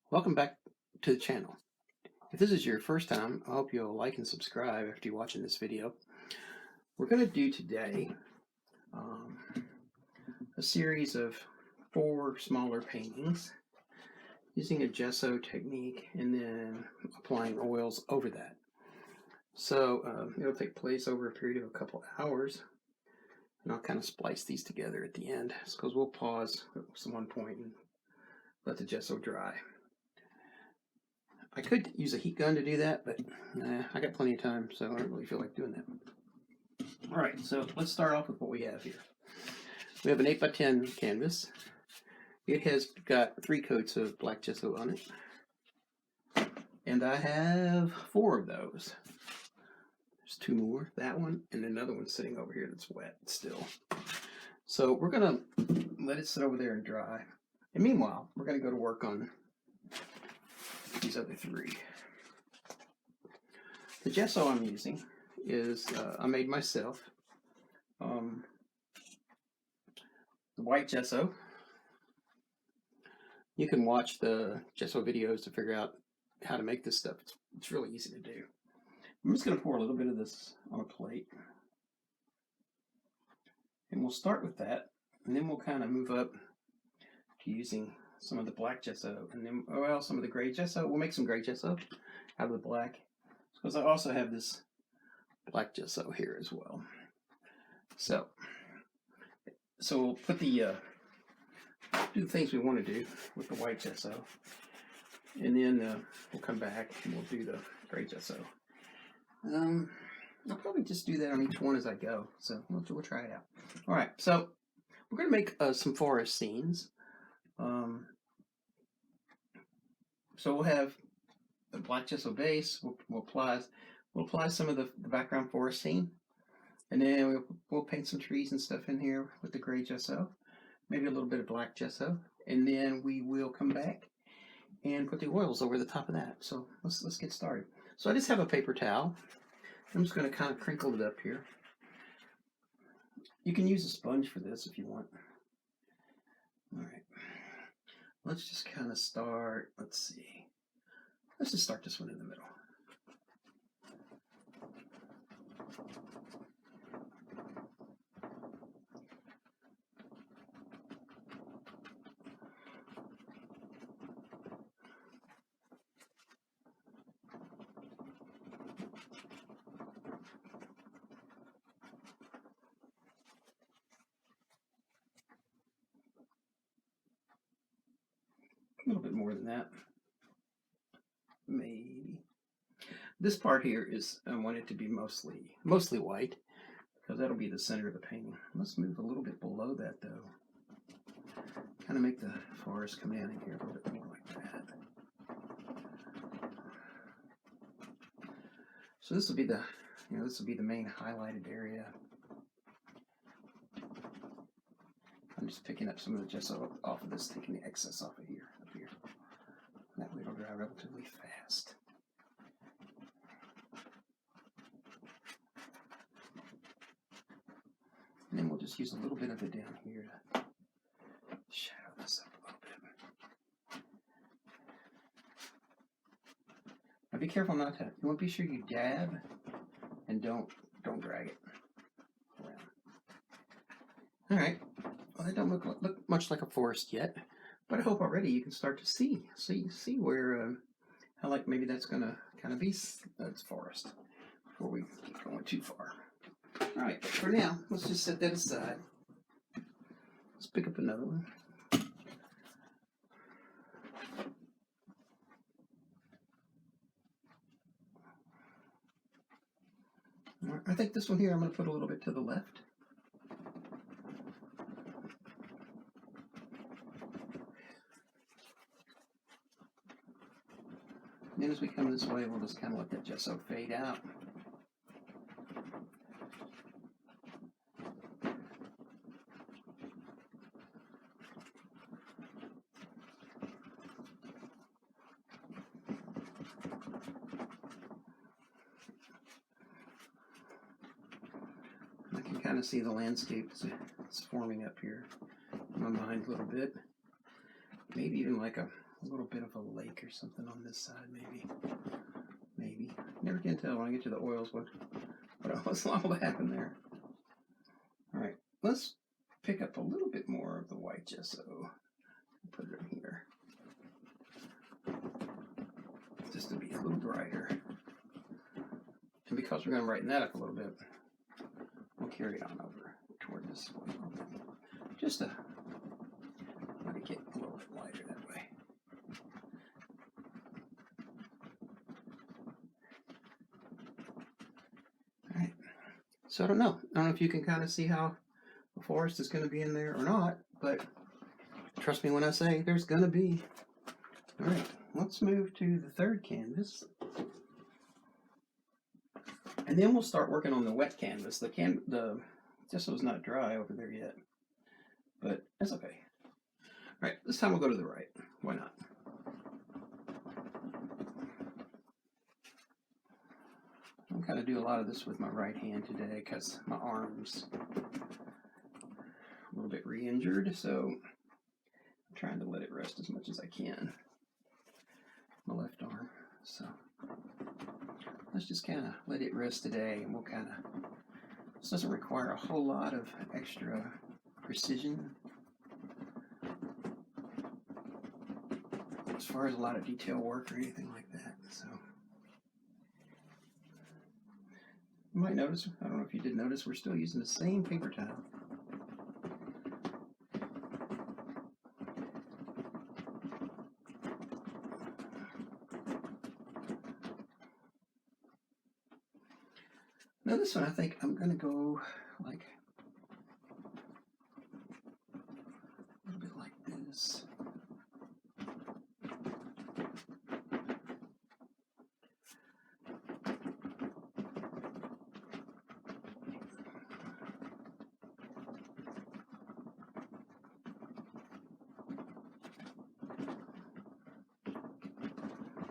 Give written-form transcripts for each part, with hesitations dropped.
Welcome back to the channel. If this is your first time, I hope you'll like and subscribe after you're watching this video. We're going to do today um, a series of 4 smaller paintings using a gesso technique and then applying oils over that. So it'll take place over a period of a couple hours, and I'll kind of splice these together at the end because we'll pause at one point and let the gesso dry. I could use a heat gun to do that, but I got plenty of time, so I don't really feel like doing that. All right, so let's start off with what we have here. We have an 8x10 canvas. It has got 3 coats of black gesso on it, and I have 4 of those. There's 2 more, that one, and another one sitting over here that's wet still. So we're gonna let it sit over there and dry, and meanwhile, we're gonna go to work on these other 3. The gesso I'm using is I made myself. The white gesso. You can watch the gesso videos to figure out how to make this stuff. It's really easy to do. I'm just going to pour a little bit of this on a plate. And we'll start with that, and then we'll kind of move up to using some of the black gesso, and then, well, some of the gray gesso. We'll make some gray gesso out of the black, because I also have this black gesso here as well. So we'll put do the things we want to do with the white gesso, and then we'll come back and we'll do the gray gesso. I'll probably just do that on each one as I go, so we'll try it out. All right, so we're going to make some forest scenes. So we'll have the black gesso base. We'll apply some of the background forest scene, and then we'll paint some trees and stuff in here with the gray gesso, maybe a little bit of black gesso, and then we will come back and put the oils over the top of that. So let's get started. So I just have a paper towel. I'm just going to kind of crinkle it up here. You can use a sponge for this if you want. All right. Let's just kind of start. Let's see. Let's just start this one in the middle. A little bit more than that, maybe. This part here is, I want it to be mostly white, because that'll be the center of the painting. Let's move a little bit below that though. Kind of make the forest come down in here a little bit more like that. So this will be the main highlighted area. I'm just picking up some of the gesso off of this, taking the excess off of here, up here. That way it'll dry relatively fast. And then we'll just use a little bit of it down here to shadow this up a little bit. Now be careful not to, you want to be sure you dab and don't drag it around. All right. Well, they don't look much like a forest yet, but I hope already you can start to see where how like maybe that's gonna kind of be that's forest before we keep going too far. All right, but for now, let's just set that aside. Let's pick up another one. All right, I think this one here I'm going to put a little bit to the left. And then as we come this way, we'll just kind of let that gesso fade out. I can kind of see the landscape as it's forming up here in my mind a little bit. Maybe even like a a little bit of a lake or something on this side, maybe. Maybe. Never can tell when I get to the oils what's liable to happen there. All right, let's pick up a little bit more of the white gesso. Put it in here, just to be a little brighter. And because we're going to brighten that up a little bit, we'll carry it on over toward this one. Just to let it get a little bit lighter that way. All right. So I don't know if you can kind of see how the forest is going to be in there or not, but trust me when I say there's going to be. All right, let's move to the third canvas. And then we'll start working on the wet canvas. The gesso's not dry over there yet, but that's okay. All right, this time we'll go to the right. Why not? I'm going to do a lot of this with my right hand today because my arm's a little bit re-injured, so I'm trying to let it rest as much as I can. My left arm, so let's just kind of let it rest today, and we'll kind of, this doesn't require a whole lot of extra precision as far as a lot of detail work or anything like that. So you might notice, I don't know if you did notice, we're still using the same paper towel. Now this one, I think I'm going to go like a little bit like this.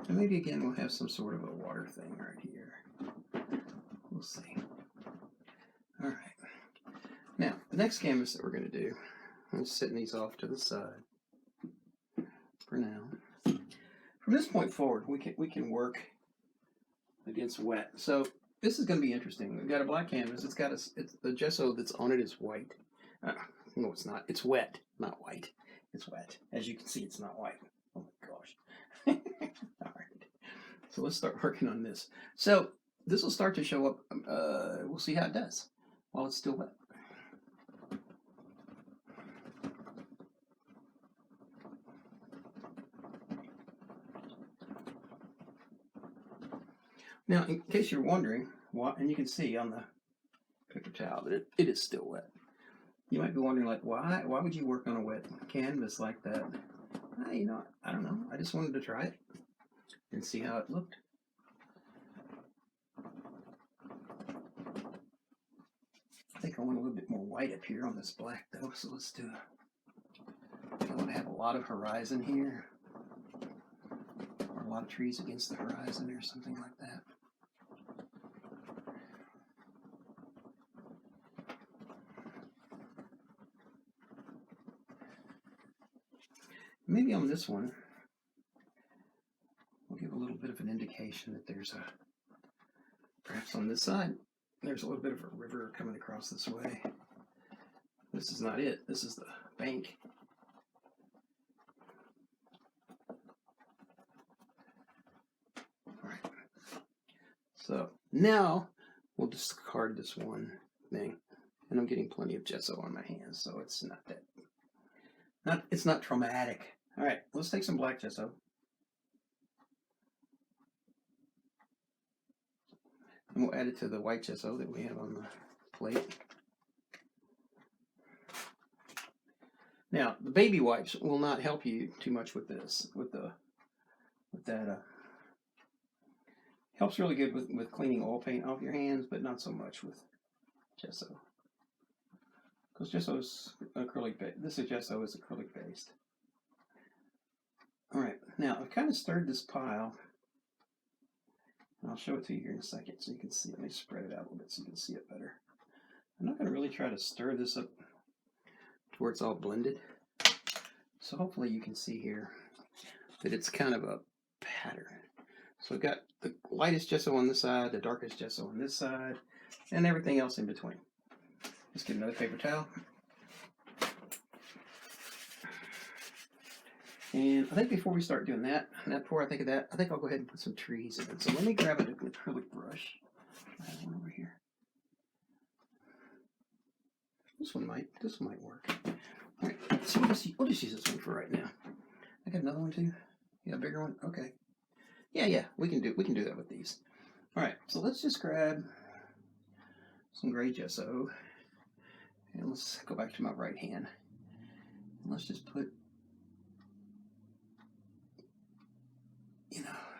And maybe again we'll have some sort of a water thing right here. We'll see. All right. Now, the next canvas that we're going to do, I'm setting these off to the side for now. From this point forward, we can work against wet. So this is going to be interesting. We've got a black canvas. It's the gesso that's on it is white. No, it's not. It's wet, not white. It's wet. As you can see, it's not white. Oh my gosh. All right. So let's start working on this. So this will start to show up. We'll see how it does while it's still wet. Now, in case you're wondering, and you can see on the paper towel that it is still wet. You might be wondering, like, why would you work on a wet canvas like that? You know, I don't know. I just wanted to try it and see how it looked. I think I want a little bit more white up here on this black, though, so let's do it. I want to have a lot of horizon here, or a lot of trees against the horizon or something like that. Maybe on this one, we'll give a little bit of an indication that there's perhaps on this side, there's a little bit of a river coming across this way. This is not it. This is the bank. All right. So now we'll discard this one thing, and I'm getting plenty of gesso on my hands, so it's not traumatic. All right, let's take some black gesso. And we'll add it to the white gesso that we have on the plate. Now, the baby wipes will not help you too much with this, with that. Helps really good with cleaning oil paint off your hands, but not so much with gesso. Because gesso is acrylic based. This is gesso is acrylic based. All right, now I've kind of stirred this pile. And I'll show it to you here in a second so you can see. Let me spread it out a little bit so you can see it better. I'm not going to really try to stir this up to where it's all blended. So hopefully you can see here that it's kind of a pattern. So I've got the lightest gesso on this side, the darkest gesso on this side, and everything else in between. Let's get another paper towel. And I think before we start doing that, before I think of that, I think I'll go ahead and put some trees in it. So let me grab an acrylic brush. I have one over here. This one might work. All right, so we'll just use this one for right now. I got another one too. Yeah, a bigger one. Okay. Yeah, we can do that with these. All right, so let's just grab some gray gesso, and let's go back to my right hand. And let's just put,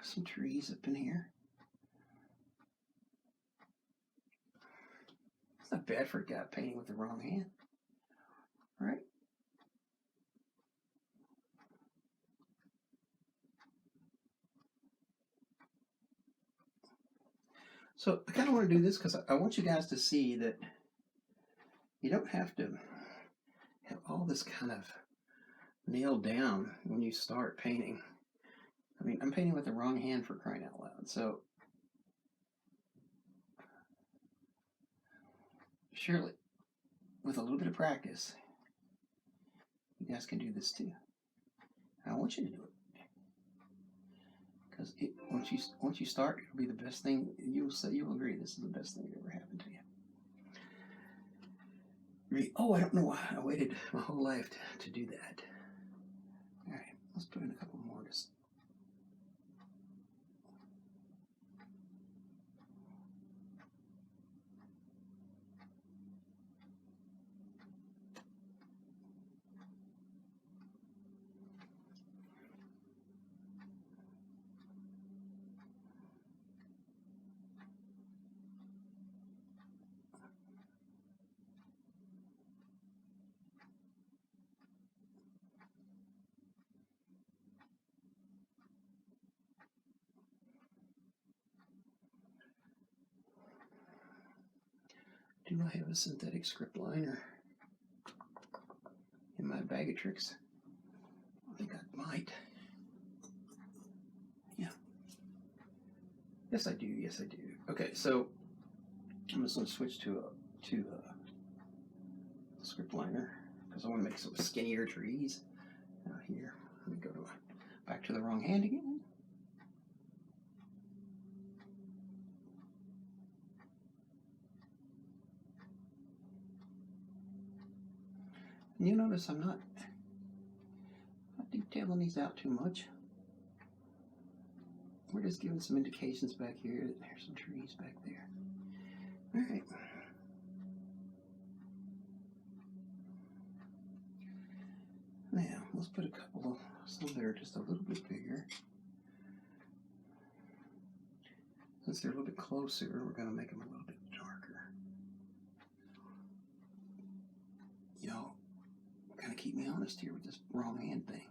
some trees up in here. It's not bad for a guy painting with the wrong hand. All right. So I kind of want to do this because I want you guys to see that you don't have to have all this kind of nailed down when you start painting. I mean, I'm painting with the wrong hand, for crying out loud. So surely, with a little bit of practice, you guys can do this too. And I want you to do it. Because once you start, it'll be the best thing. You'll agree this is the best thing that ever happened to you. Oh, I don't know why I waited my whole life to do that. All right, let's put in a couple more. Just do I have a synthetic script liner in my bag of tricks? I think I might. Yeah. Yes, I do. Yes, I do. Okay, so I'm just going to switch to a script liner because I want to make some skinnier trees out here. Let me go back to the wrong hand again. And you notice I'm not detailing these out too much. We're just giving some indications back here. There's some trees back there. All right. Now, let's put a couple of some that are just a little bit bigger. Since they're a little bit closer, we're going to make them a little bit darker. Y'all kind of keep me honest here with this wrong hand thing.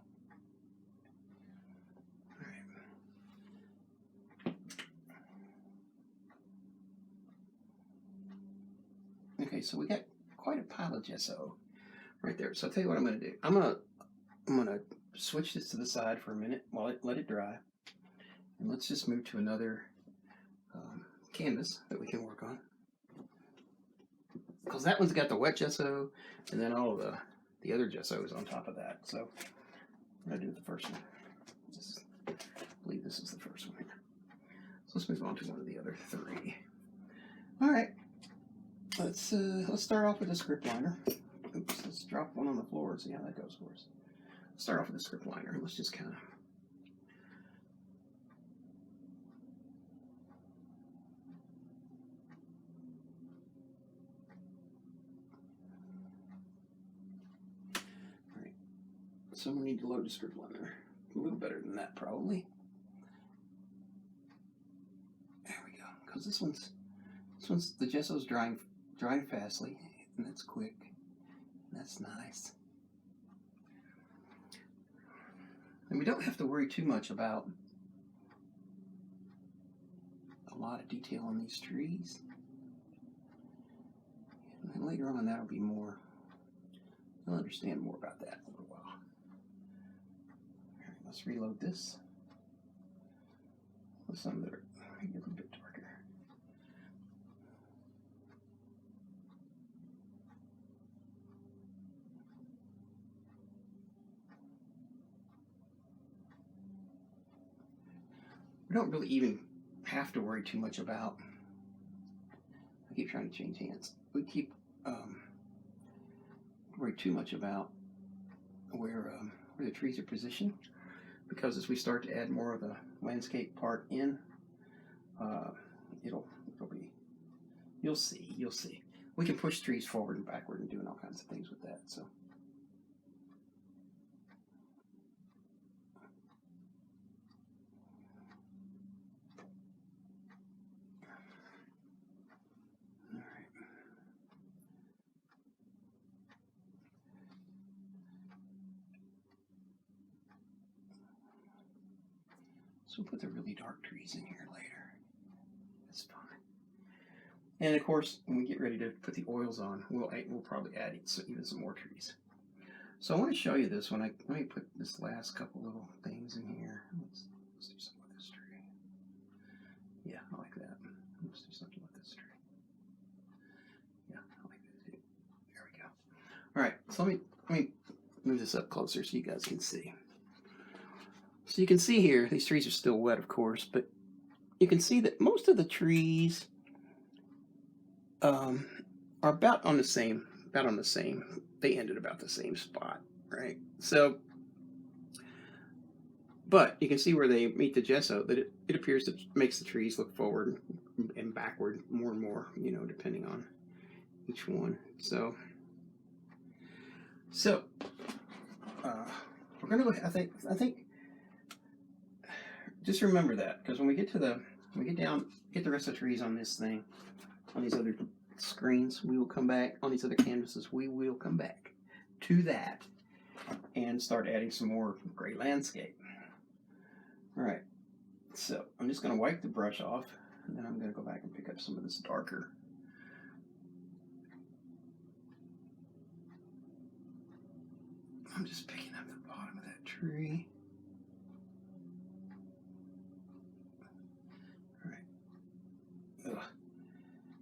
Okay, so we got quite a pile of gesso right there. So I'll tell you what I'm going to do. I'm going to switch this to the side for a minute while let it dry. And let's just move to another canvas that we can work on. Because that one's got the wet gesso and then all of the other gesso is on top of that. So I'm going to do the first one. I believe this is the first one here. So let's move on to one of the other three. All right. Let's start off with a script liner. Oops, let's drop one on the floor and see how that goes for us. Let's start off with a script liner. Let's just kind of all right. So we need to load the script liner. A little better than that, probably. There we go. Because this one's the gesso's drying fastly, and that's quick. And that's nice. And we don't have to worry too much about a lot of detail on these trees. And then later on, that'll be more. You'll understand more about that in a little while. All right, let's reload this with some that are maybe a little bit darker. We don't really even have to worry too much about. I keep trying to change hands. We keep worry too much about where the trees are positioned, because as we start to add more of the landscape part in, it'll be, you'll see. We can push trees forward and backward and doing all kinds of things with that. So. So we'll put the really dark trees in here later. That's fine. And of course, when we get ready to put the oils on, we'll probably add even some more trees. So I want to show you this when let me put this last couple little things in here. Let's do something with this tree. Yeah, I like that. Let's do something with this tree. Yeah, I like that too. There we go. All right, so let me move this up closer so you guys can see. So you can see here, these trees are still wet, of course, but you can see that most of the trees are about on the same. They ended about the same spot, right? So, but you can see where they meet the gesso that it appears that makes the trees look forward and backward more and more, depending on each one. So we're gonna look. I think. Just remember that, because when we get the rest of the trees on this thing, on these other screens, we will come back, on these other canvases, we will come back to that and start adding some more gray landscape. All right, so I'm just going to wipe the brush off, and then I'm going to go back and pick up some of this darker. I'm just picking up the bottom of that tree.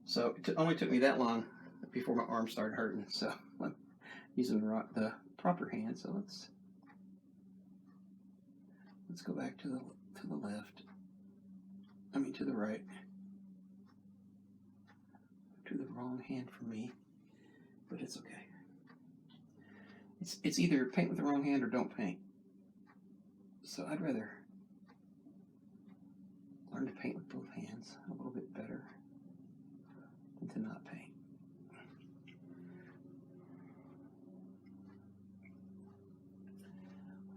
So it only took me that long before my arm started hurting. So I'm using the proper hand. So let's go back to the left. I mean to the right. To the wrong hand for me, but it's okay. It's either paint with the wrong hand or don't paint. So I'd rather learn to paint with both hands a little bit better than to not paint.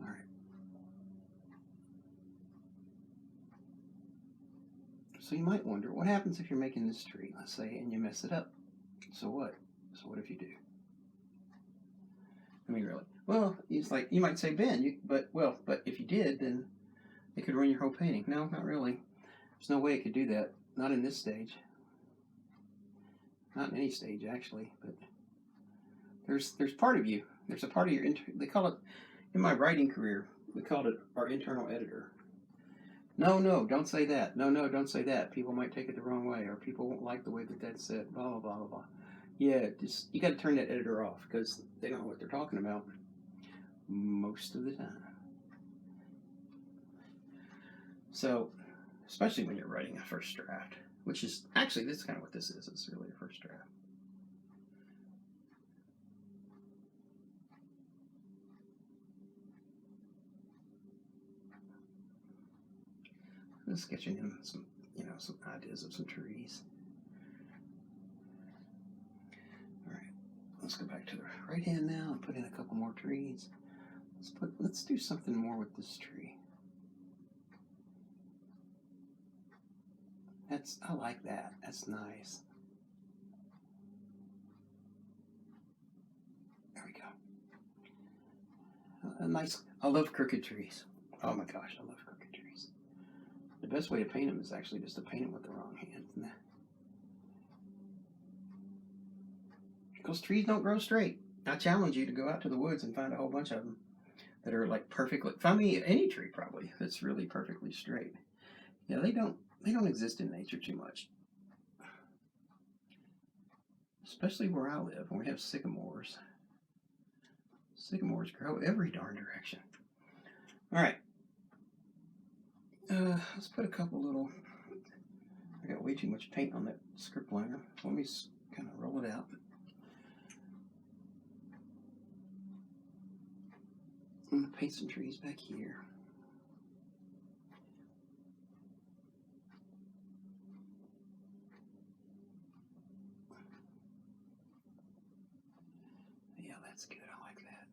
All right. So you might wonder, what happens if you're making this tree, let's say, and you mess it up? So what? So what if you do? I mean, really? Well, it's like, you might say, Ben, but if you did, then it could ruin your whole painting. No, not really. There's no way it could do that. Not in this stage. Not in any stage, actually. But there's part of you. There's a part of your, they call it, in my writing career, we called it our internal editor. No, don't say that. No, don't say that. People might take it the wrong way, or people won't like the way that that's said. Blah, blah, blah, blah, blah. Yeah, just, you got to turn that editor off, because they don't know what they're talking about most of the time. So, especially when you're writing a first draft, which is, actually, this is kind of what this is. It's really a first draft. I'm sketching in some, some ideas of some trees. All right, let's go back to the right hand now and put in a couple more trees. Let's do something more with this tree. I like that. That's nice. There we go. I love crooked trees. Oh my gosh, I love crooked trees. The best way to paint them is actually just to paint them with the wrong hand. Because trees don't grow straight. I challenge you to go out to the woods and find a whole bunch of them. that are like perfectly. Find me any tree probably that's really perfectly straight. Yeah, they don't exist in nature too much, especially where I live. When we have sycamores, sycamores grow every darn direction. All right, let's put a couple little. I got way too much paint on that script liner. Let me kind of roll it out. I'm gonna paint some trees back here. Yeah, that's good. I like that.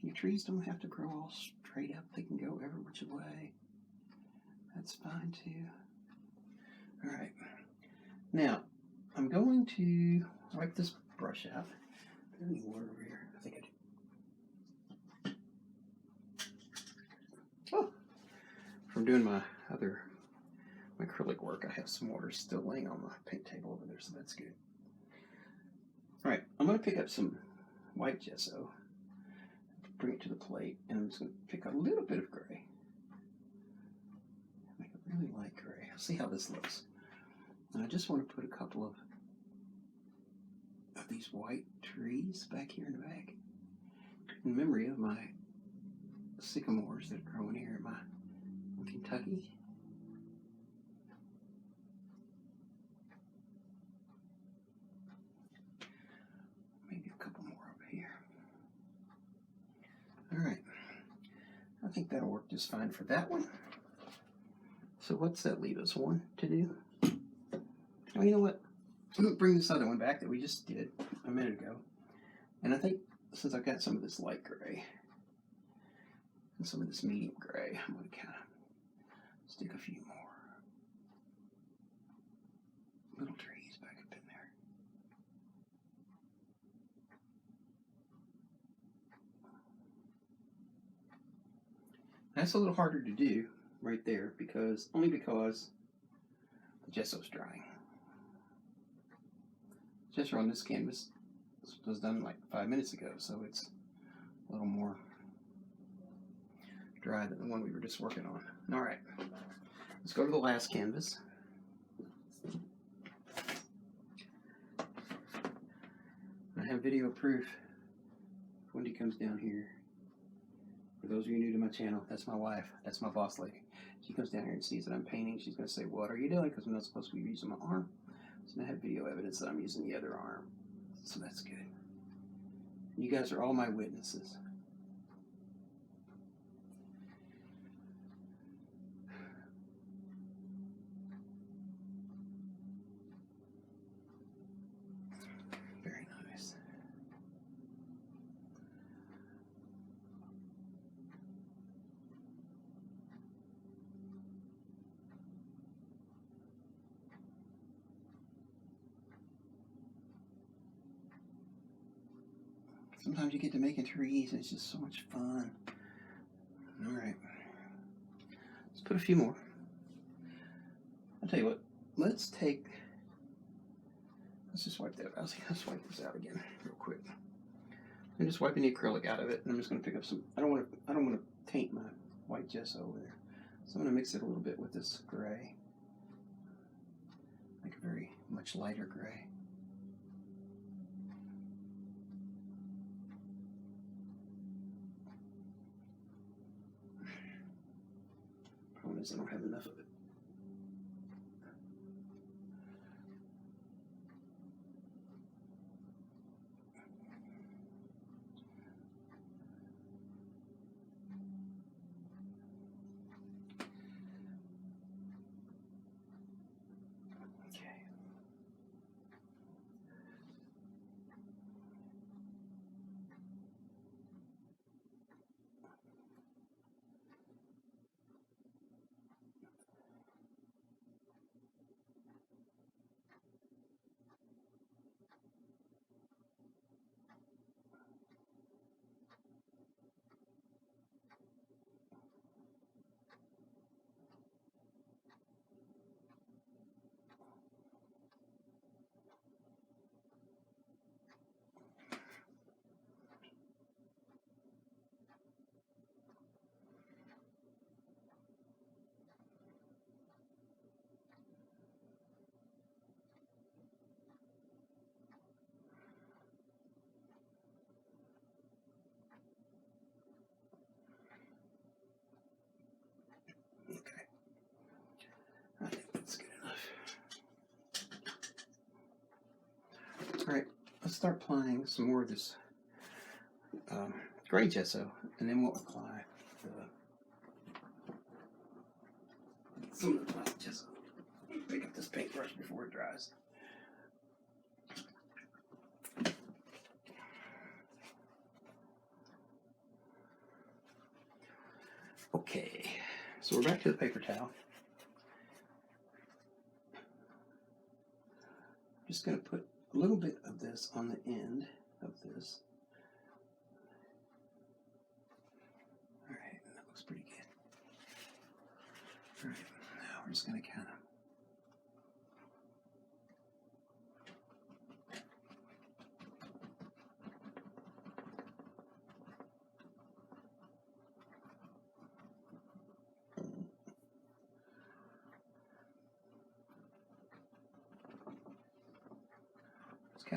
Your trees don't have to grow all straight up. They can go every which way. That's fine too. All right. Now, I'm going to wipe this brush out. Do I have any water over here? I think I do. Oh, from doing my acrylic work, I have some water still laying on the paint table over there, so that's good. All right, I'm going to pick up some white gesso, bring it to the plate, and I'm just going to pick a little bit of gray. Make a really light gray. I'll see how this looks. And I just want to put a couple of these white trees back here in the back in memory of my sycamores that are growing here in Kentucky. Maybe a couple more over here. All right, I think that'll work just fine for that one. So what's that leave us? One to do? Oh, you know what? I'm going to bring this other one back that we just did a minute ago. And I think since I've got some of this light gray and some of this medium gray, I'm going to kind of stick a few more little trees back up in there. That's a little harder to do right there only because the gesso's drying. Gesso on this canvas was done like 5 minutes ago, so it's a little more dry than the one we were just working on. All right, let's go to the last canvas. I have video proof. Wendy comes down here. For those of you new to my channel, that's my wife. That's my boss lady. She comes down here and sees that I'm painting. She's going to say, "What are you doing?" Because I'm not supposed to be using my arm. So I have video evidence that I'm using the other arm. So that's good. You guys are all my witnesses. Very nice. Sometimes you get to making trees and it's just so much fun. All right. Let's put a few more. I'll tell you what. Let's just wipe that out. Let's wipe this out again real quick. I'm just wiping the acrylic out of it, and I'm just going to pick up some. I don't want to taint my white gesso over there, so I'm going to mix it a little bit with this gray, like a very much lighter gray. Problem is, I don't have enough of it. Alright, let's start applying some more of this gray gesso, and then we'll apply some of the black gesso. Pick up this paintbrush before it dries. Okay, so we're back to the paper towel. I'm just going to put a little bit of this on the end of this. Alright, that looks pretty good. Alright, now we're just going to kind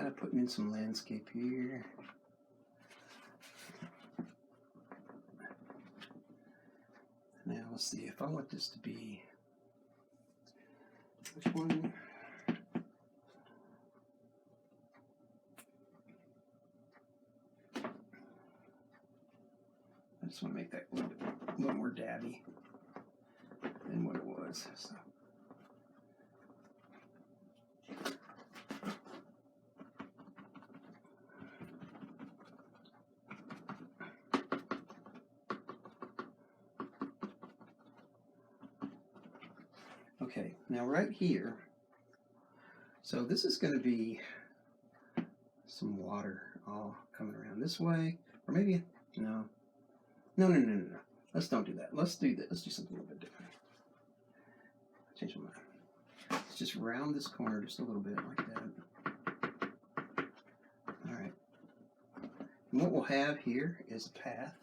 of putting in some landscape here. Now let's see if I want this to be, which one? I just want to make that a little more dabby than what it was. So. Okay, now right here, so this is going to be some water all coming around this way, or maybe, no. Let's don't do that. Let's do that. Let's do something a little bit different. Change my mind. Let's just round this corner just a little bit like that. Alright. And what we'll have here is a path.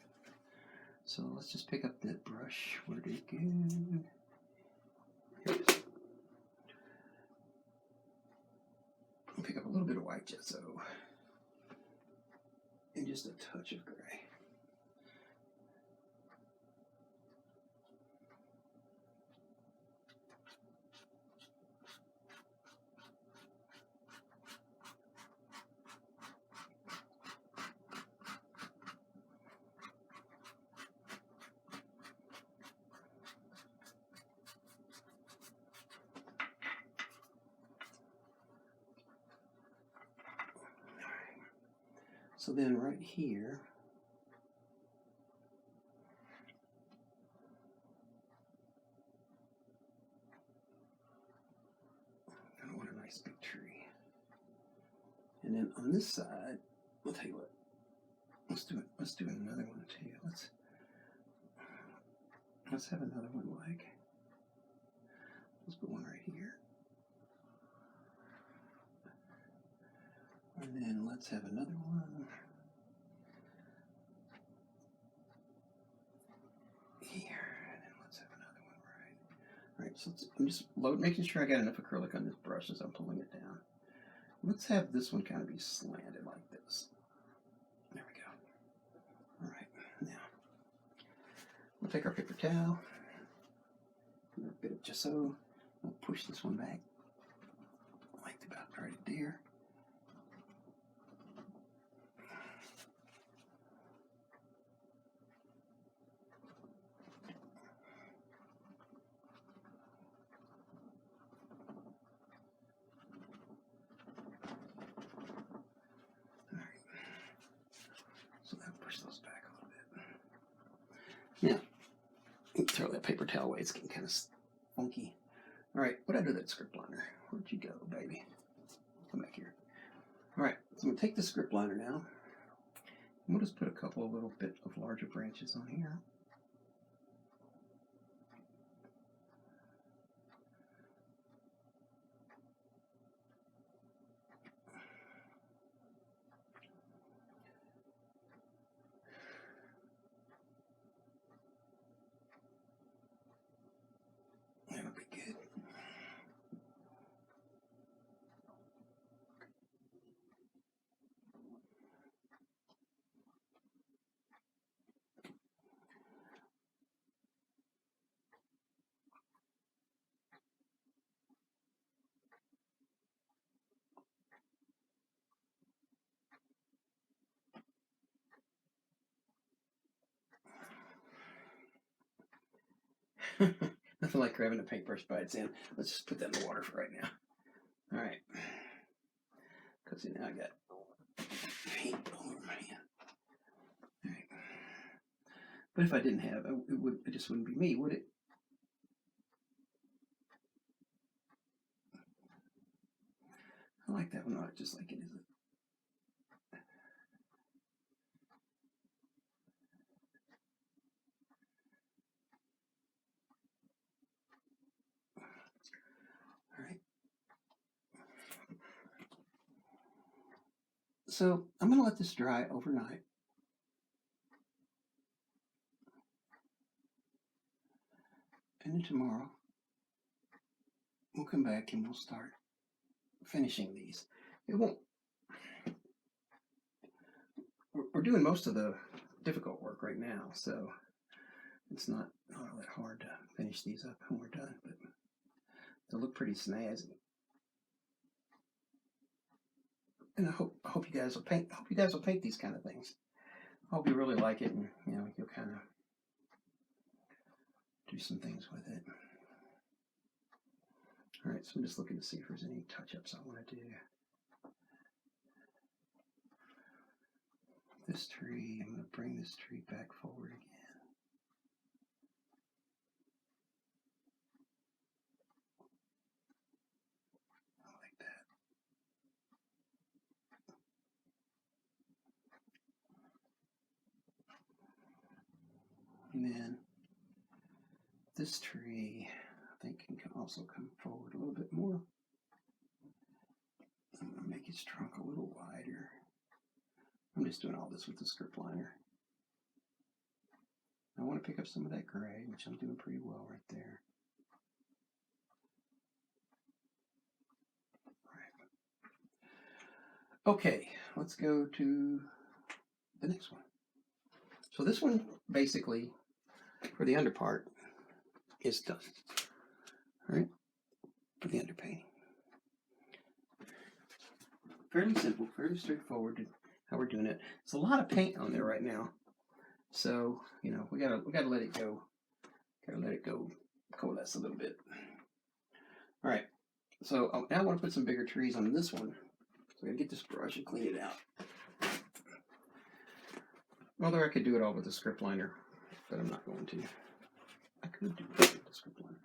So let's just pick up that brush. Where did it go? Here it is. I'll pick up a little bit of white gesso and just a touch of gray. So then right here, I want a nice big tree. And then on this side, I'll tell you what, let's do another one too. Let's have another one like, let's put one right here. And then let's have another one here. And then let's have another one right. Alright, so I'm just making sure I got enough acrylic on this brush as I'm pulling it down. Let's have this one kind of be slanted like this. There we go. Alright, now we'll take our paper towel, a bit of gesso, we'll push this one back like about right there. So that'll push those back a little bit. Now, throw that paper towel away, it's getting kind of funky. Alright, what'd I do with that script liner? Where'd you go, baby? Come back here. Alright, so I'm going to take the script liner now. And we'll just put a couple of little bit of larger branches on here. That'll be good. Nothing like grabbing a paintbrush by its end. Let's just put that in the water for right now. All right. Because now I got paint all over my hand. All right. But if I didn't have, it just wouldn't be me, would it? I like that one, not just like it is. All right. So I'm going to let this dry overnight. And then tomorrow, we'll come back and we'll start finishing these. It won't. We're doing most of the difficult work right now, so it's not all that hard to finish these up when we're done, but they'll look pretty snazzy. And I hope you guys will paint. I hope you guys will paint these kind of things. I hope you really like it, and you'll kind of do some things with it. All right, so I'm just looking to see if there's any touch-ups I want to do. This tree, I'm going to bring this tree back forward again. Like that. And then this tree, I think, can also come forward a little bit more. I'm going to make its trunk a little wider. I'm just doing all this with the script liner. I want to pick up some of that gray, which I'm doing pretty well right there. Right. Okay, let's go to the next one. So this one, basically, for the under part, is done. All right, for the underpainting. Fairly simple, fairly straightforward how we're doing it. There's a lot of paint on there right now, so we gotta let it go. Gotta let it go coalesce a little bit. All right, so now I want to put some bigger trees on this one. So I gotta get this brush and clean it out. Although I could do it all with the script liner, but I'm not going to. I could do it with the script liner.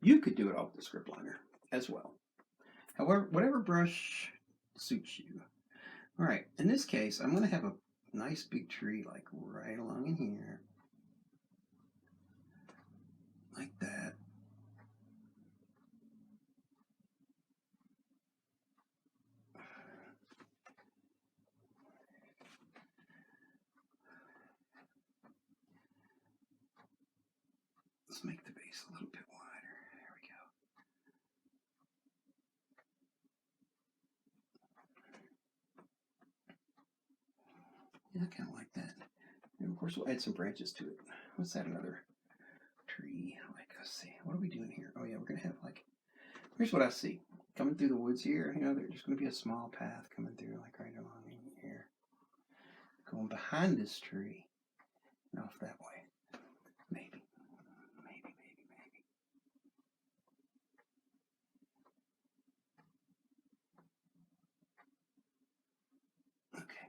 You could do it all with the script liner as well. However, whatever brush suits you. All right, in this case, I'm going to have a nice big tree like right along in here. Like that. Let's make the base a little bit wider. There we go. Yeah, I kind of like that. And of course, we'll add some branches to it. Let's add another tree. Like, let's see, what are we doing here? Oh yeah, we're gonna have like. Here's what I see coming through the woods here. There's just gonna be a small path coming through, like right along in here, going behind this tree, and off that way. Maybe. Okay.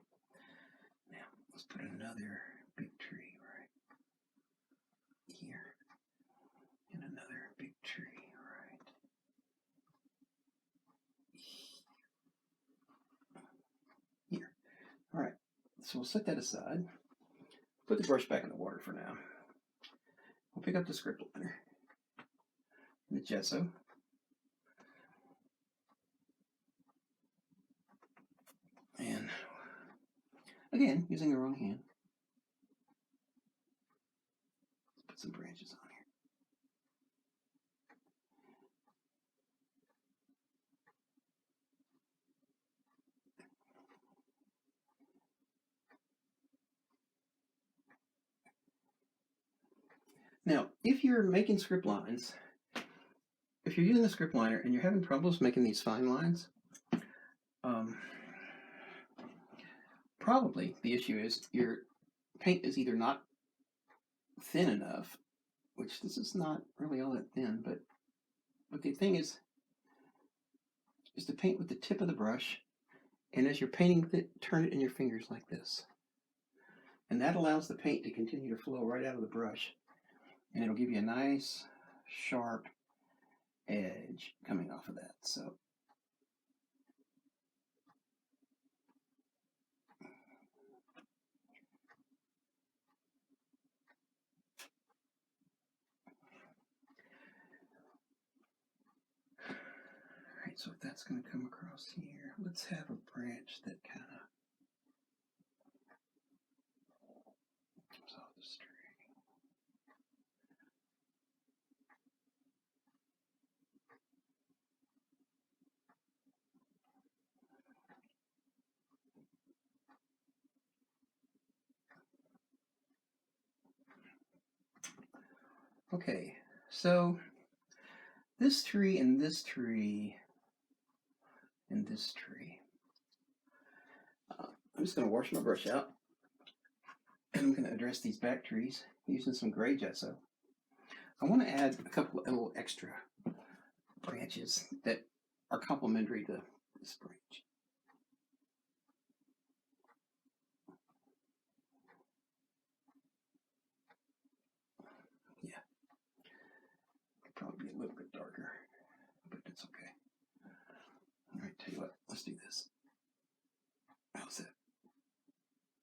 Now let's put another big tree right here, and another big tree right here. All right. So we'll set that aside. Put the brush back in the water for now. We'll pick up the script liner and the gesso. And again, using the wrong hand. Let's put some branches on here. Now, if you're making script lines, if you're using the script liner and you're having troubles making these fine lines, probably the issue is your paint is either not thin enough which this is not really all that thin, but the thing is to paint with the tip of the brush, and as you're painting with it, turn it in your fingers like this. And that allows the paint to continue to flow right out of the brush, and it'll give you a nice, sharp edge coming off of that. So alright, so if that's going to come across here, let's have a branch that kind of comes off this tree. Okay, so this tree and this tree and this tree. I'm just going to wash my brush out, and I'm going to address these back trees using some gray gesso. I want to add a couple of little extra branches that are complementary to this branch. Yeah, probably be a little bit darker, but it's okay. All right, tell you what, let's do this. How's that?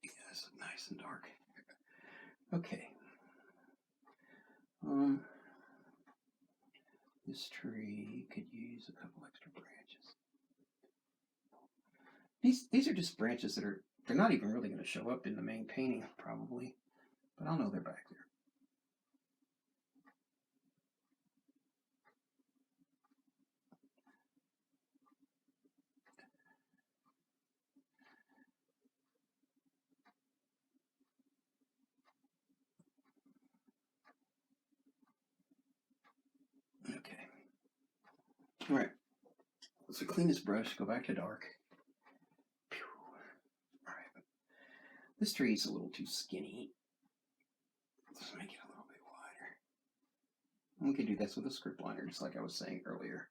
Yeah, it's nice and dark. Okay. This tree could use a couple extra branches. These are just branches that they're not even really going to show up in the main painting probably, but I'll know they're back there. Okay. All right. So clean this brush, go back to dark. All right. This tree is a little too skinny. Let's make it a little bit wider. And we can do this with a script liner, just like I was saying earlier.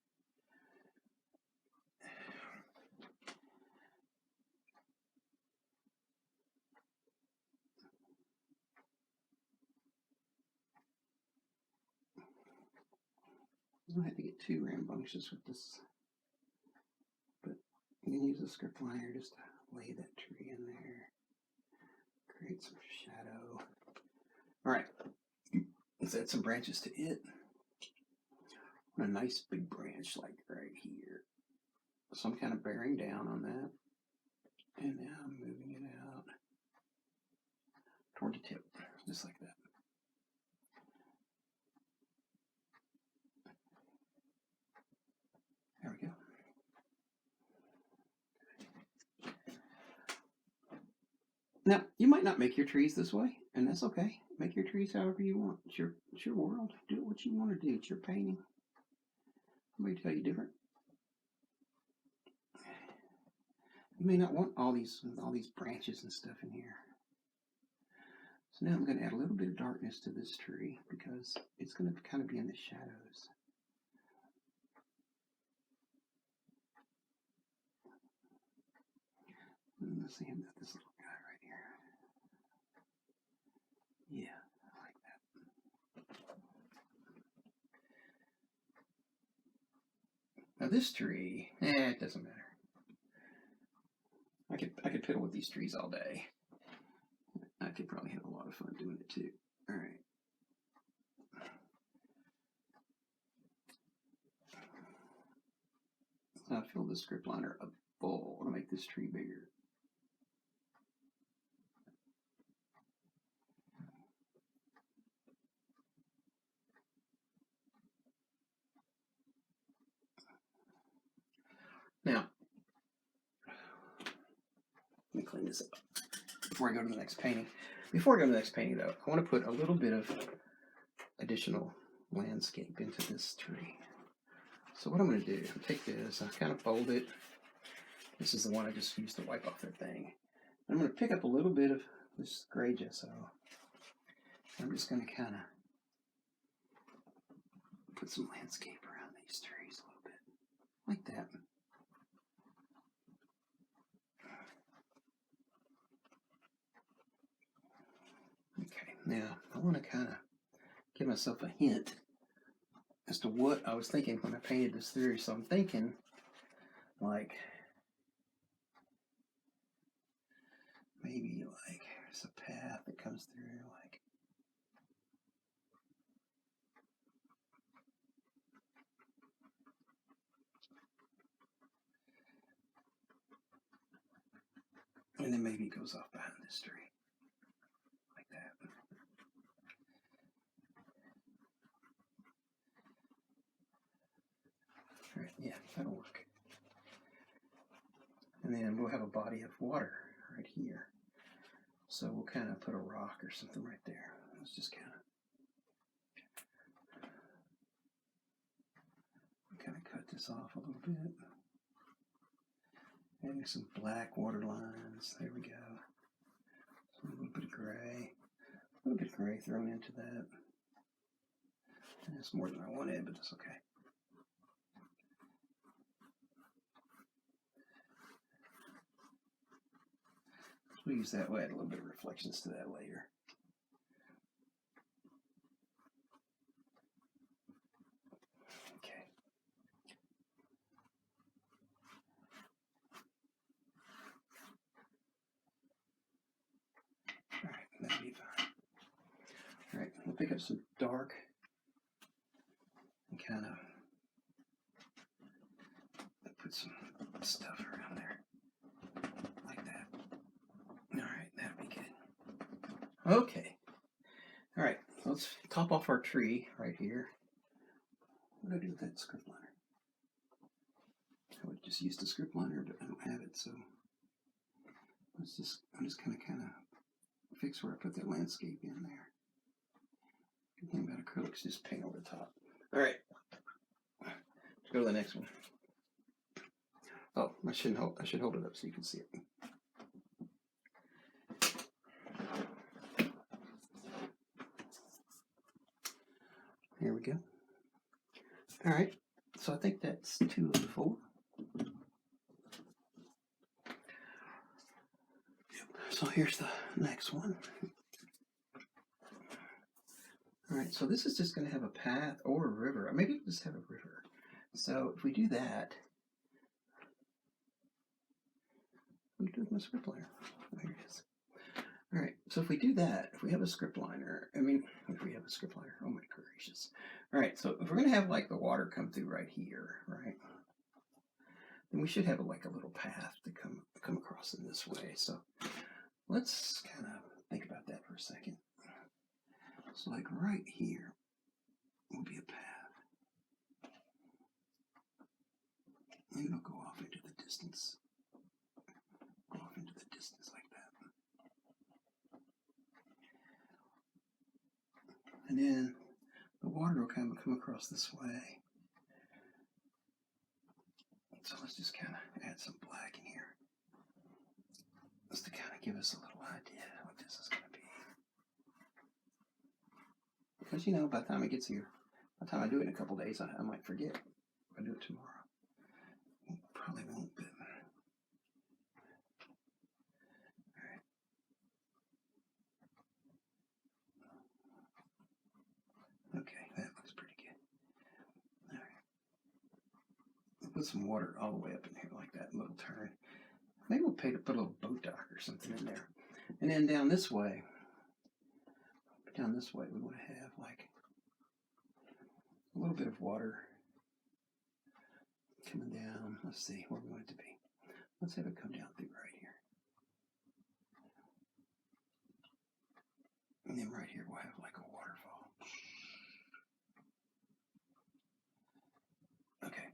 You don't have to get too rambunctious with this, but you can use a script liner just to lay that tree in there, create some shadow. All right, let's add some branches to it. A nice big branch like right here. So I'm kind of bearing down on that, and now I'm moving it out toward the tip, just like that. There we go. Now, you might not make your trees this way, and that's okay. Make your trees however you want. It's your world. Do what you want to do. It's your painting. Nobody tell you different. You may not want all these branches and stuff in here. So now I'm going to add a little bit of darkness to this tree because it's going to kind of be in the shadows. And let's see, I've got this little guy right here. Yeah, I like that. Now this tree, it doesn't matter. I could piddle with these trees all day. I could probably have a lot of fun doing it too. All right. So I fill the script liner up full to make this tree bigger. Now, let me clean this up before I go to the next painting. Before I go to the next painting, though, I want to put a little bit of additional landscape into this tree. So what I'm going to do, take this, I kind of fold it. This is the one I just used to wipe off that thing. I'm going to pick up a little bit of this gray gesso. I'm just going to kind of put some landscape around these trees a little bit, like that. Okay, now I want to kind of give myself a hint as to what I was thinking when I painted this through. So I'm thinking like maybe like there's a path that comes through like and then maybe it goes off behind this tree like that. All right, yeah, that'll work. And then we'll have a body of water right here. So we'll kind of put a rock or something right there. Let's just kind of cut this off a little bit. Adding some black water lines. There we go. So a little bit of gray. A little bit of gray thrown into that. And it's more than I wanted, but that's okay. We'll use that. We'll add a little bit of reflections to that later. Okay. All right, that'll be fine. All right, we'll pick up some dark and kind of put some stuff around there like that. All right, that'll be good. Okay. All right, let's top off our tree right here. What do I do with that script liner? I would just use the script liner, but I don't have it, so I'm just kind of fix where I put that landscape in there. Good thing about acrylics, just paint over the top. All right, let's go to the next one. Oh, I should hold it up so you can see it. Here we go. All right, so I think that's 2 of the 4. So here's the next one. All right, so this is just going to have a path or a river. Maybe it'll just have a river. So if we do that, what do we do with my script liner? Oh, here it is. All right, so if we do that, if we have a script liner, oh my gracious. All right, so if we're going to have like the water come through right here, right, then we should have like a little path to come across in this way. So let's kind of think about that for a second. So like right here will be a path. And it'll go off into the distance. Go off into the distance like that. And then the water will kind of come across this way. So let's just kind of add some black in here. Just to kind of give us a little idea of what this is going to be. Because, you know, by the time it gets here, by the time I do it in a couple days, I might forget. If I do it tomorrow. Probably won't, but... Alright. Okay, that looks pretty good. Alright. We'll put some water all the way up in here like that, little turn. Maybe we'll put a little boat dock or something in there. And then down this way, we want to have like a little bit of water coming down. Let's see where we want it to be. Let's have it come down through right here. And then right here we'll have like a waterfall. Okay,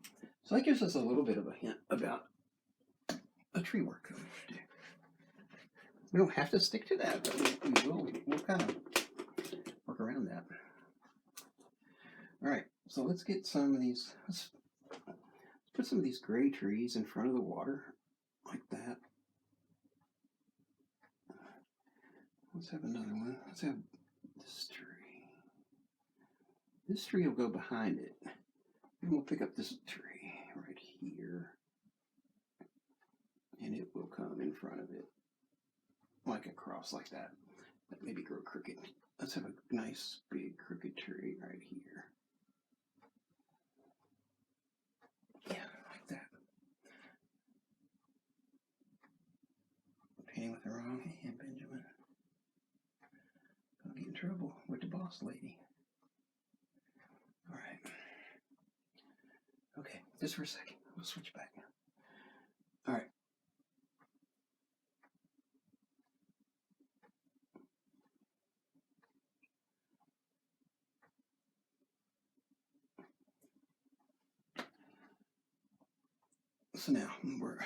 so that gives us a little bit of a hint about the tree work that we should do. We don't have to stick to that, but we'll kind of work around that. All right, so let's get some of these, let's put some of these gray trees in front of the water, like that. Let's have another one. Let's have this tree. this tree will go behind it. And we'll pick up this tree right here. And it will come in front of it. Like a cross like that. But maybe grow crooked. Let's have a nice big crooked tree right here. Yeah, like that. Painting with the wrong hand, Benjamin. I'll get in trouble with the boss lady. Alright. Okay, just for a second. We'll switch back now. Alright. So now we're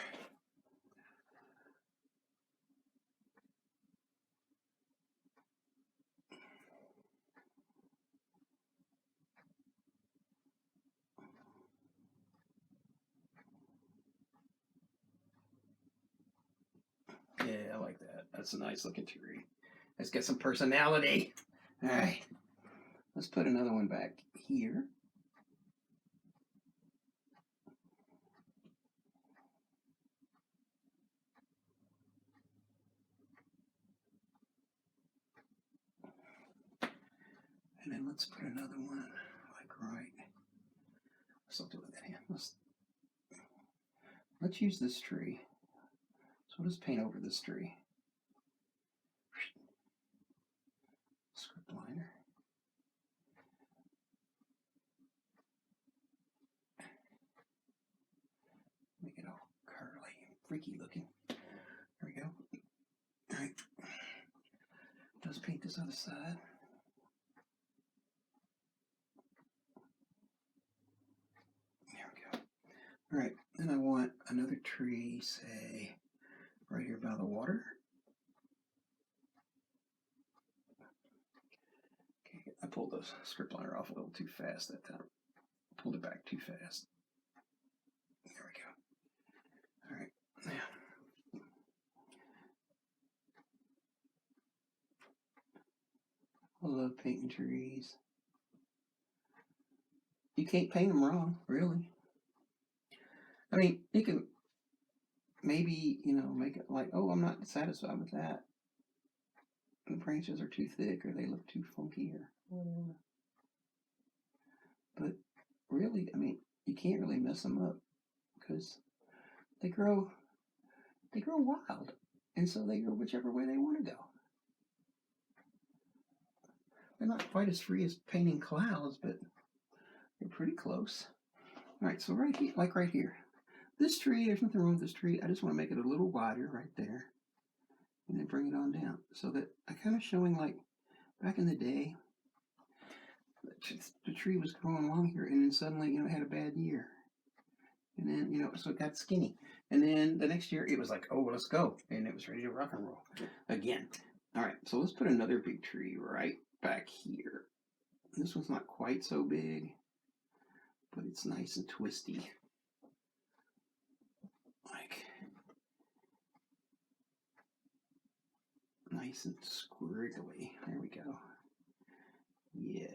yeah, I like that. That's a nice looking tree. Let's get some personality. Alright. Let's put another one back here. And then let's put another one like right. Let's not do it that hand. Let's use this tree. So we'll just paint over this tree. Script liner. Make it all curly and freaky looking. There we go. Alright. Let's paint this other side. There we go. Alright, then I want another tree, say, right here by the water. Okay, I pulled the script liner off a little too fast that time. Pulled it back too fast. There we go. Alright, now. I love painting trees. You can't paint them wrong, really. I mean, you can maybe, make it like, oh, I'm not satisfied with that. The branches are too thick or they look too funky or whatever. But really, I mean, you can't really mess them up because they grow wild. And so they go whichever way they want to go. They're not quite as free as painting clouds, but they're pretty close. All right, so right here, like right here. This tree, there's nothing wrong with this tree. I just want to make it a little wider right there. And then bring it on down. So that I'm kind of showing like back in the day, the tree was growing along here and then suddenly, it had a bad year. And then, so it got skinny. And then the next year it was like, oh, well, let's go. And it was ready to rock and roll again. All right, so let's put another big tree right back here. This one's not quite so big, but it's nice and twisty. Like, nice and squiggly. There we go. Yeah.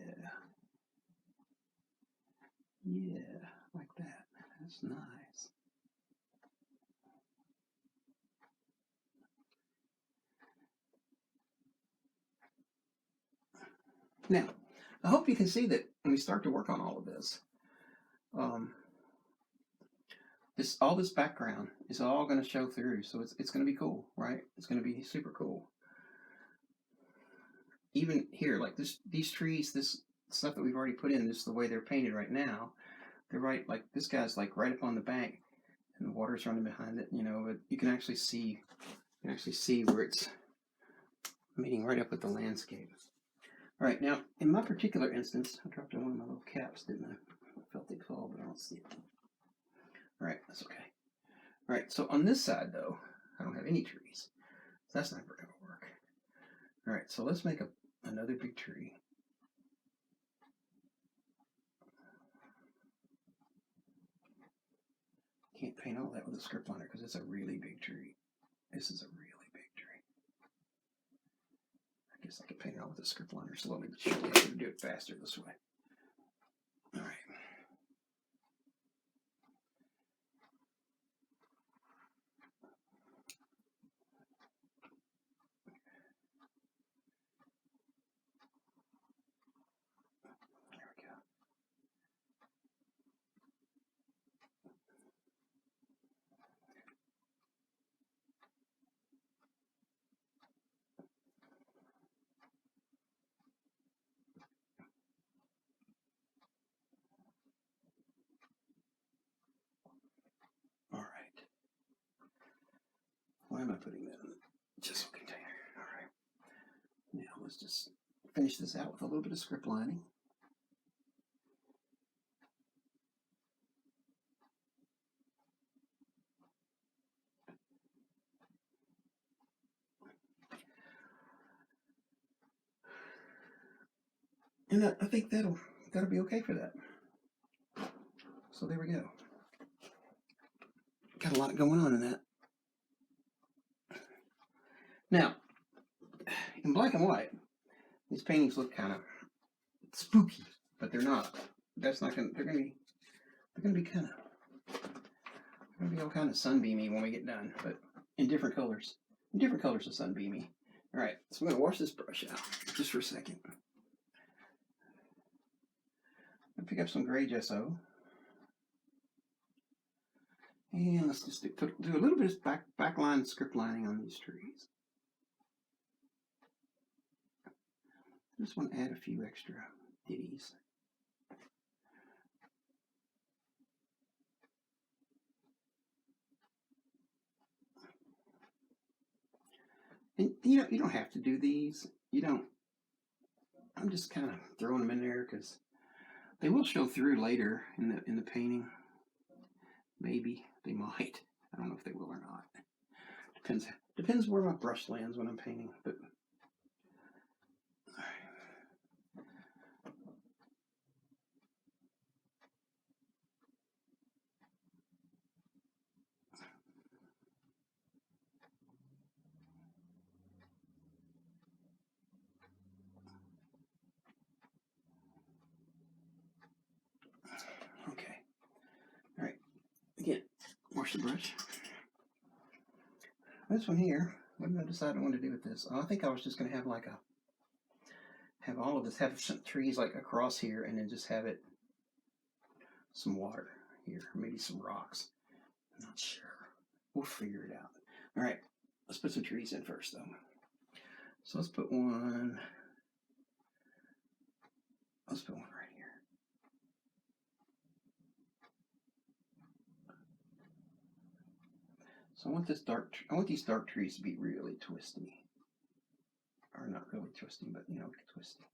Yeah, like that. That's nice. Now, I hope you can see that when we start to work on all of this, all this background is all going to show through. So it's going to be cool, right? It's going to be super cool. Even here, like these trees, this stuff that we've already put in, this the way they're painted right now. They're right, like this guy's like right up on the bank, and the water's running behind it. But you can actually see, where it's meeting right up with the landscape. All right, now in my particular instance, I dropped one of my little caps, didn't I? I felt they fall, but I don't see it. All right, that's okay. All right, so on this side though, I don't have any trees, so that's never going to work. All right, so let's make another big tree. Can't paint all that with a script liner because it's a really big tree. This is a really big tree. I guess I could paint it all with a script liner slowly but surely. I could do it faster this way. am I putting that in the gesso container? All right. Now let's just finish this out with a little bit of script lining. And I think that'll be okay for that. So there we go. Got a lot going on in that. Now, in black and white, these paintings look kind of spooky, but they're not. That's not gonna. They're gonna be kind of. They're gonna be all kind of sunbeamy when we get done, but in different colors. In different colors of sunbeamy. All right, so I'm gonna wash this brush out just for a second. I'll pick up some gray gesso. And let's just do a little bit of backline script lining on these trees. I just want to add a few extra ditties. And you don't have to do these. You don't. I'm just kind of throwing them in there because they will show through later in the painting. Maybe they might. I don't know if they will or not. Depends where my brush lands when I'm painting. But okay. All right. Again, wash the brush. This one here, what did I decide I wanted to do with this? Oh, I think I was just going to have like have all of this, have some trees like across here, and then just have it some water here, maybe some rocks. I'm not sure. We'll figure it out. All right, let's put some trees in first, though. So let's put one. Let's put one right here. So I want this I want these dark trees to be really twisty, or not really twisty, but twisty.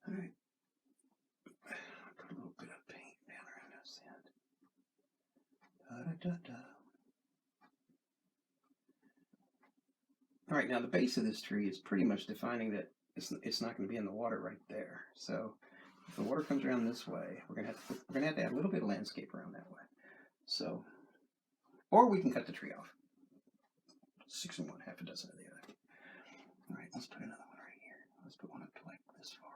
All right. Put a little bit of paint down around this end. Da-da-da-da. All right, now the base of this tree is pretty much defining that it's not going to be in the water right there. So if the water comes around this way, we're going to have to add a little bit of landscape around that way. So, or we can cut the tree off. 6 and 1, half a dozen of the other. All right, let's put another one right here. Let's put one up to like this far.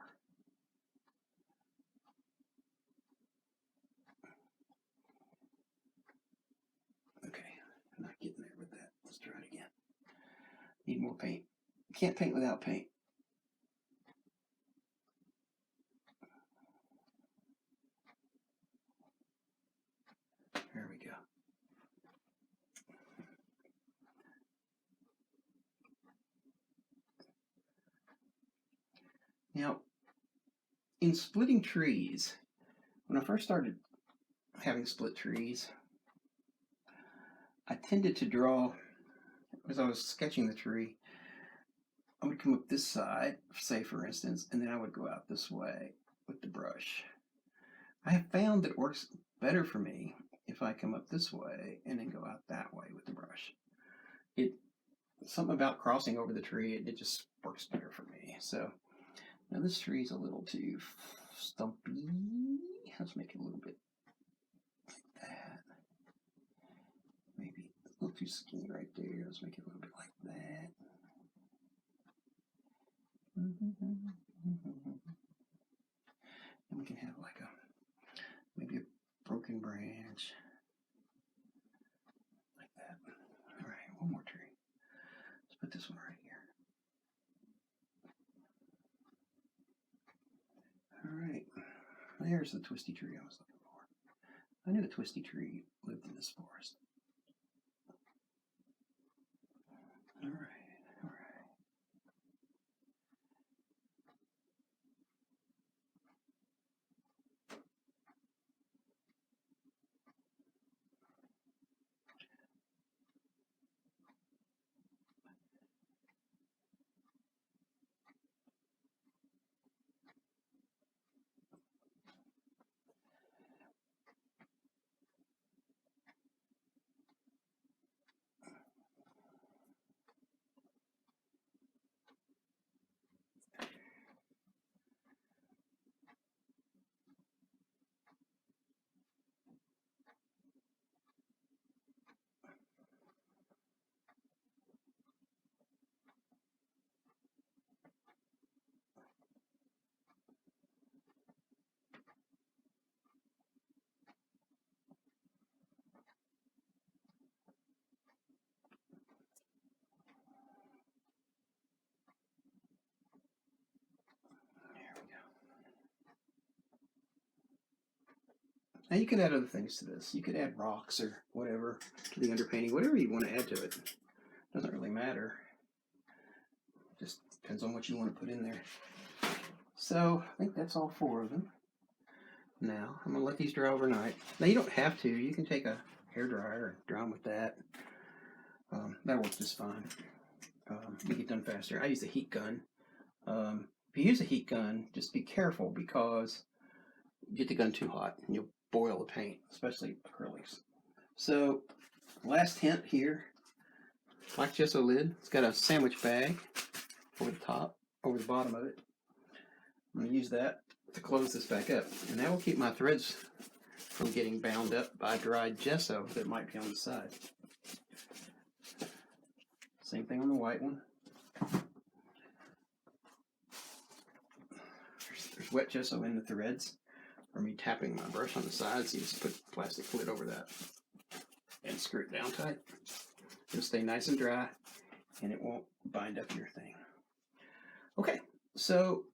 Okay, I'm not getting there with that. Let's try it again. Need more paint. Can't paint without paint. There we go. Now, in splitting trees, when I first started having split trees, I tended to draw, as I was sketching the tree, I would come up this side, say for instance, and then I would go out this way with the brush. I have found that it works better for me if I come up this way and then go out that way with the brush. Something about crossing over the tree, it just works better for me. So now this tree is a little too stumpy. Let's make it a little bit like that. Maybe a little too skinny right there. Let's make it a little bit like that. And we can have like maybe a broken branch like that. All right, one more tree. Let's put this one right here. There's the twisty tree I was looking for. I knew a twisty tree lived in this forest. All right. Now you can add other things to this. You could add rocks or whatever to the underpainting, whatever you want to add to it. Doesn't really matter. Just depends on what you want to put in there. So I think that's all 4 of them. Now I'm gonna let these dry overnight. Now you don't have to. You can take a hairdryer and dry them with that. That'll work just fine. You get done faster. I use a heat gun. If you use a heat gun, just be careful because you get the gun too hot and you'll boil the paint, especially acrylics. So, last hint here, black gesso lid. It's got a sandwich bag over the top, over the bottom of it. I'm going to use that to close this back up, and that will keep my threads from getting bound up by dried gesso that might be on the side. Same thing on the white one. There's wet gesso in the threads from me tapping my brush on the sides. You just put a plastic lid over that and screw it down tight. It'll stay nice and dry, and it won't bind up your thing. Okay, so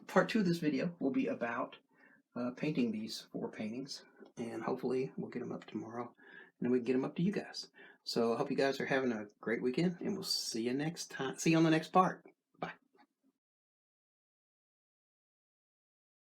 part 2 of this video will be about painting these 4 paintings, and hopefully we'll get them up tomorrow, and then we can get them up to you guys. So I hope you guys are having a great weekend, and we'll see you next time. See you on the next part.